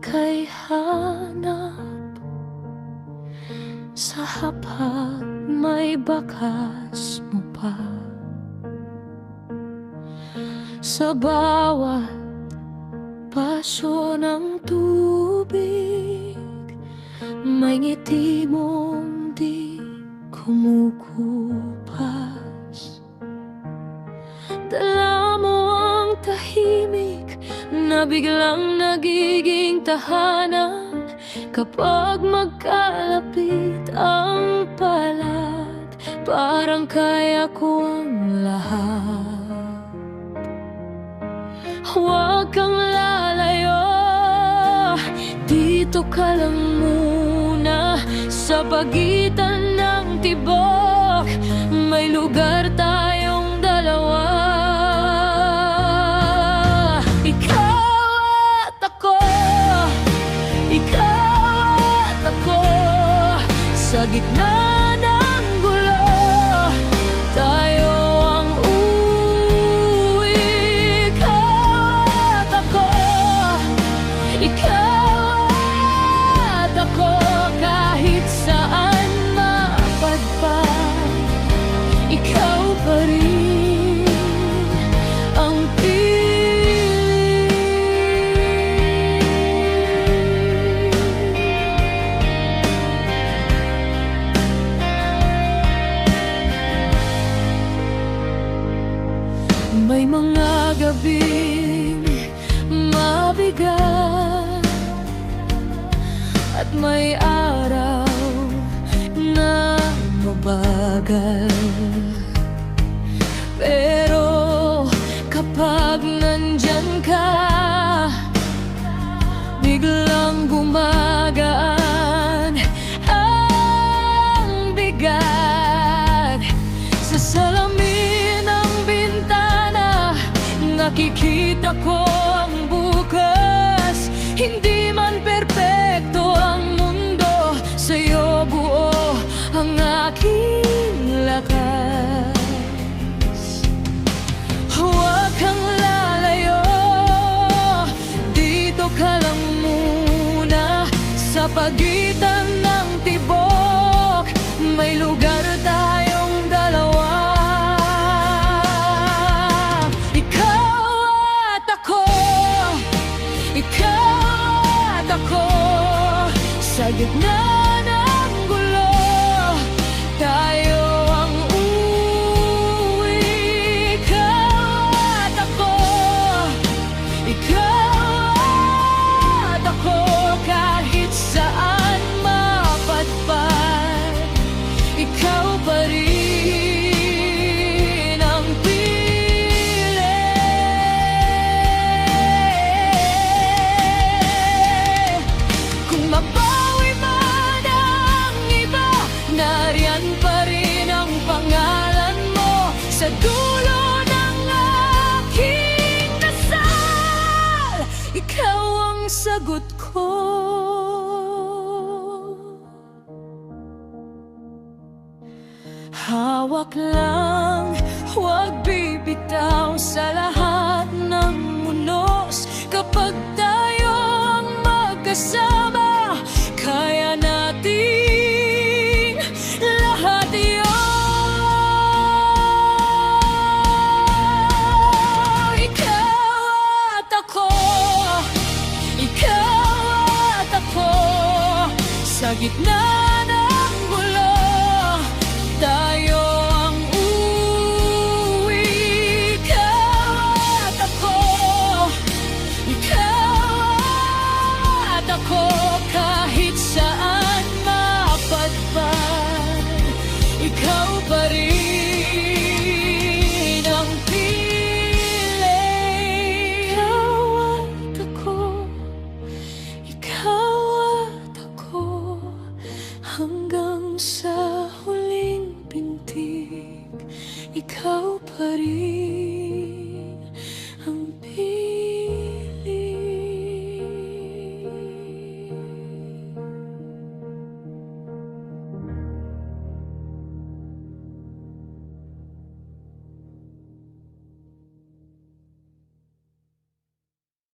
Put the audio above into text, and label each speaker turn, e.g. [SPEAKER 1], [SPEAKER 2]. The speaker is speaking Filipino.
[SPEAKER 1] ika'y hanap sa hapag may bakas mo pa. Sa bawat paso ng tubig, may ngiti mong di kumukupas. Dala mo ang tahimik na biglang nagiging tahanan kapag magkalapit ang palad. Parang kaya ko ang lahat. Huwag kang lalayo, dito ka lang muna. Sa pagitan ng tibok, may lugar tayong dalawa. Ikaw at ako, ikaw at ako, sa gitna ng gulo, tayo ang uuwi. Ikaw at ako, ikaw at ako, kahit saan mapadpad, ikaw pa rin ang may mga gabing mabigat at may araw na mabagal. Pero kapag nandyan ka, biglang gumagaan ang bigat. Sa salamin ng bintana, nakikita ko ang bukas. Hindi man perpekto ang mundo, sa'yo buo ang aking lakas. Huwag kang lalayo, dito ka lang muna. Sa pagitan ng tibok, may lugar tayong dalawa. Ikaw at ako, sa gitna ng gulo, tayo ang uuwi. Ikaw at ako, ikaw at ako, kahit saan mapadpad, ikaw pa rin ang mabawi man ang iba, nariyan pa rin ang pangalan mo sa dulo ng aking dasal. Ikaw ang sagot ko. Hawak lang, huwag bibitaw sa lahat ng unos. Kapag tayo ang magkasama, kaya natin lahat yun. Ikaw at ako, ikaw at ako, sa gitna ng gulo, tayo ang uuwi. Ikaw at ako, ikaw at ako, kahit saan mapadpad, ikaw pa rin ang piling. Ikaw at ako, hanggang sa